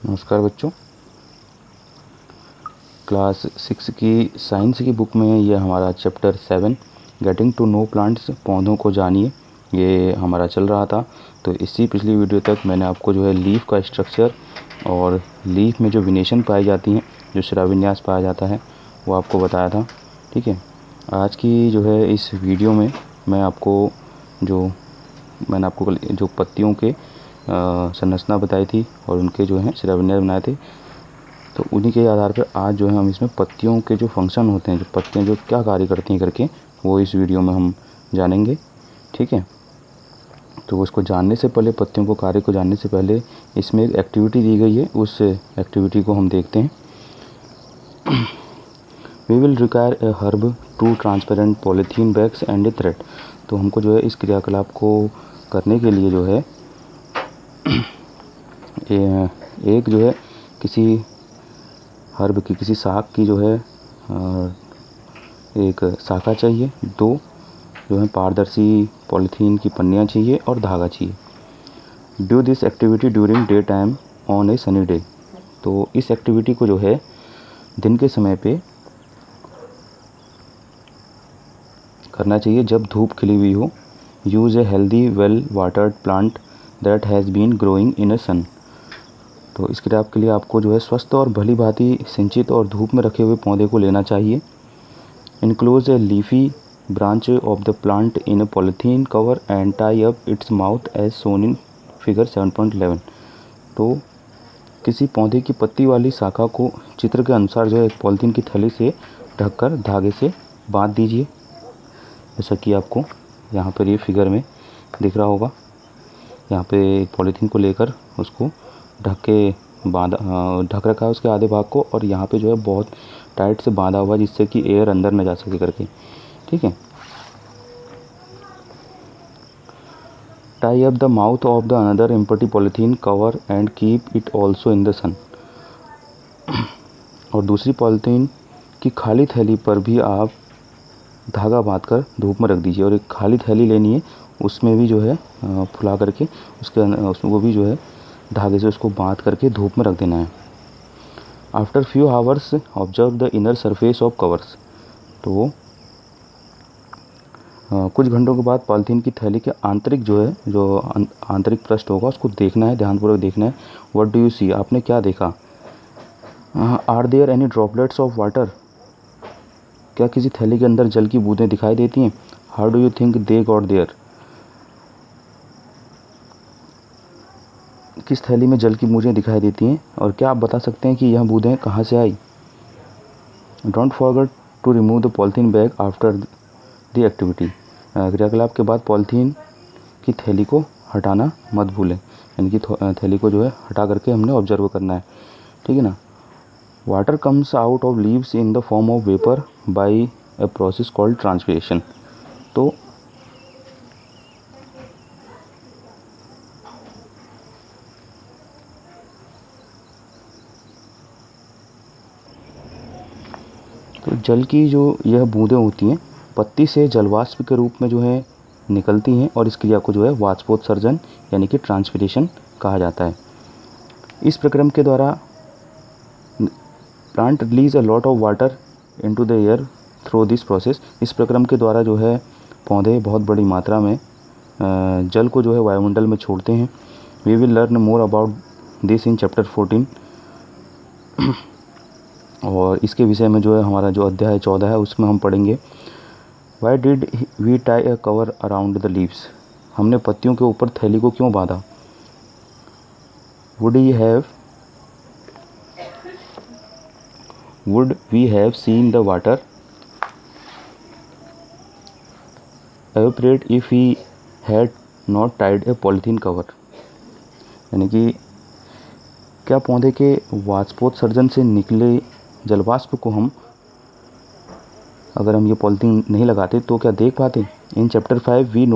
नमस्कार बच्चों, क्लास 6 की साइंस की बुक में ये हमारा chapter 7 getting to know plants, पौधों को जानिए, ये हमारा चल रहा था। तो इसी पिछली वीडियो तक मैंने आपको जो है लीफ का स्ट्रक्चर और लीफ में जो विनेशन पाई जाती हैं, जो शिराविन्यास पाया जाता है, वो आपको बताया था। ठीक है, आज की जो है इस वीडियो में मैंने आपको जो पत्तियों के संरचना बताई थी और उनके जो है शिराविन्यास बनाए थे, तो उन्हीं के आधार पर आज जो है हम इसमें पत्तियों के जो फंक्शन होते हैं, जो पत्तियां जो क्या कार्य करती हैं करके, वो इस वीडियो में हम जानेंगे। ठीक है, तो उसको जानने से पहले, पत्तियों को कार्य को जानने से पहले, इसमें एक एक्टिविटी दी गई है, उस एक्टिविटी को हम देखते हैं। We will require a herb, 2 transparent polythene bags and a thread. तो हमको जो है इस क्रियाकलाप को करने के लिए जो है एक जो है किसी हर्ब की, किसी शाख की जो है एक शाखा चाहिए, 2 जो है पारदर्शी पॉलीथीन की पन्नियाँ चाहिए और धागा चाहिए। Do this activity during day time on A sunny day. तो इस एक्टिविटी को जो है दिन के समय पे करना चाहिए जब धूप खिली हुई हो। Use a healthy well watered plant that has been growing in a sun. तो इस क्रिया के लिए आपको जो है स्वस्थ और भली भांति सिंचित और धूप में रखे हुए पौधे को लेना चाहिए। Enclose a leafy branch of the plant in a polythene cover and tie up its mouth as shown in figure 7.11। तो किसी पौधे की पत्ती वाली शाखा को चित्र के अनुसार जो है एक पॉलीथीन की थैली से ढककर धागे से बांध दीजिए, जैसा कि आपको यहाँ पर ये फिगर में दिख रहा होगा। यहाँ पे पॉलीथीन को लेकर उसको ढक रखा है उसके आधे भाग को, और यहाँ पे जो है बहुत टाइट से बांधा हुआ, जिससे कि एयर अंदर न जा सके करके। ठीक है, tie up the mouth of the another empty polythene cover and keep it also in the sun. और दूसरी पॉलीथीन की खाली थैली पर भी आप धागा बांधकर धूप में रख दीजिए। और एक खाली थैली लेनी है, उसमें भी जो है फुला करके वो भी जो है धागे से उसको बांध करके धूप में रख देना है। After few hours observe the inner surface of covers. तो कुछ घंटों के बाद पॉलीथीन की थैली के आंतरिक जो है, जो आंतरिक पृष्ठ होगा, उसको देखना है, ध्यानपूर्वक देखना है। व्हाट डू यू सी, आपने क्या देखा। Are there any droplets of water, क्या किसी थैली के अंदर जल की बूंदें दिखाई देती हैं। How do you think they got there, किस थैली में जल की बूंदें दिखाई देती हैं और क्या आप बता सकते हैं कि यह बूंदें कहाँ से आई। Don't forget to remove the polythene bag after the activity. क्रियाकलाप के बाद पॉलीथीन की थैली को हटाना मत भूलें, यानी कि थैली को जो है हटा करके हमने ऑब्जर्व करना है। ठीक है ना। Water comes out of leaves in the form of vapour by a process called transpiration. तो जल की जो यह बूंदें होती हैं, पत्ती से जलवाष्प के रूप में जो है निकलती हैं, और इस क्रिया को जो है वाष्पोत्सर्जन यानी कि ट्रांसपिरेशन कहा जाता है। इस प्रक्रम के द्वारा plant release a lot of water into the air through this process. इस प्रक्रम के द्वारा जो है पौधे बहुत बड़ी मात्रा में जल को जो है वायुमंडल में छोड़ते हैं। We will learn more about this in chapter 14। और इसके विषय में जो है हमारा जो अध्याय 14 है, उसमें हम पढ़ेंगे why did we tie a cover around the leaves. हमने पत्तियों के ऊपर थैली को क्यों बांधा। Would we have seen the water evaporate if we had not tied a polythene cover। यानी कि क्या पौधे के वाष्पोत्सर्जन से निकले जलवाष्प को अगर हम ये पॉलीथीन नहीं लगाते तो क्या देख पाते। In chapter 5 we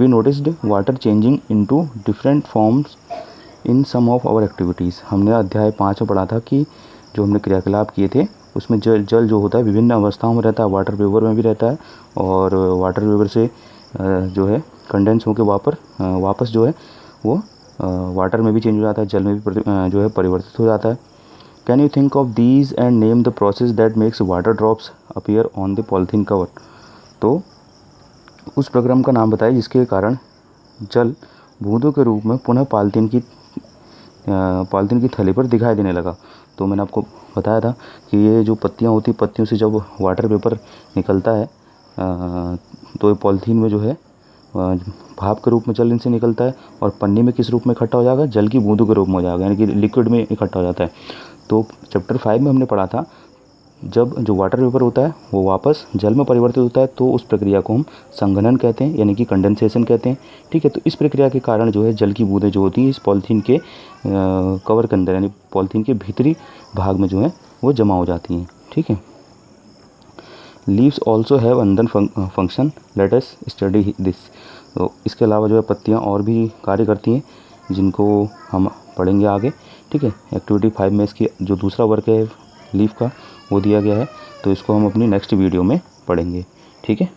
noticed water changing into different forms in some of our activities. हमने अध्याय 5 में पढ़ा था कि जो हमने क्रियाकलाप किए थे, उसमें जल जो होता है विभिन्न अवस्थाओं में रहता है, वाटर वेपर में भी रहता है, और वाटर वेपर से जो है कंडेंस होकर वापस जो है वो वाटर में भी चेंज हो जाता है, जल में भी जो है परिवर्तित हो जाता है। Can you think of these and name the process that makes water drops appear on the polythene cover. तो उस प्रक्रम का नाम बताइए जिसके कारण जल बूंदों के रूप में पुनः पॉलीथीन की थैली पर दिखाई देने लगा। तो मैंने आपको बताया था कि ये जो पत्तियाँ होती, पत्तियों से जब वाटर वेपर निकलता है तो ये पॉलीथीन में जो है भाप के रूप में जल इनसे निकलता है, और पन्नी में किस रूप में इकट्ठा हो जाएगा, जल की बूंदों के रूप में हो जाएगा, यानी कि लिक्विड में इकट्ठा हो जाता है। तो चैप्टर 5 में हमने पढ़ा था जब जो वाटर वेपर होता है वो वापस जल में परिवर्तित होता है तो उस प्रक्रिया को हम संघनन कहते हैं, यानी कि कंडेंसेशन कहते हैं। ठीक है, तो इस प्रक्रिया के कारण जो है जल की बूंदें जो होती हैं इस पॉलीथीन के कवर के अंदर, यानी पॉलीथीन के भीतरी भाग में जो है वो जमा हो जाती हैं। ठीक है, लीव्स ऑल्सो हैव अंदर function, let us study this. तो इसके अलावा जो है पत्तियाँ और भी कार्य करती हैं जिनको हम पढ़ेंगे आगे। ठीक है, एक्टिविटी 5 में इसकी जो दूसरा वर्क है लीफ का वो दिया गया है, तो इसको हम अपनी नेक्स्ट वीडियो में पढ़ेंगे। ठीक है।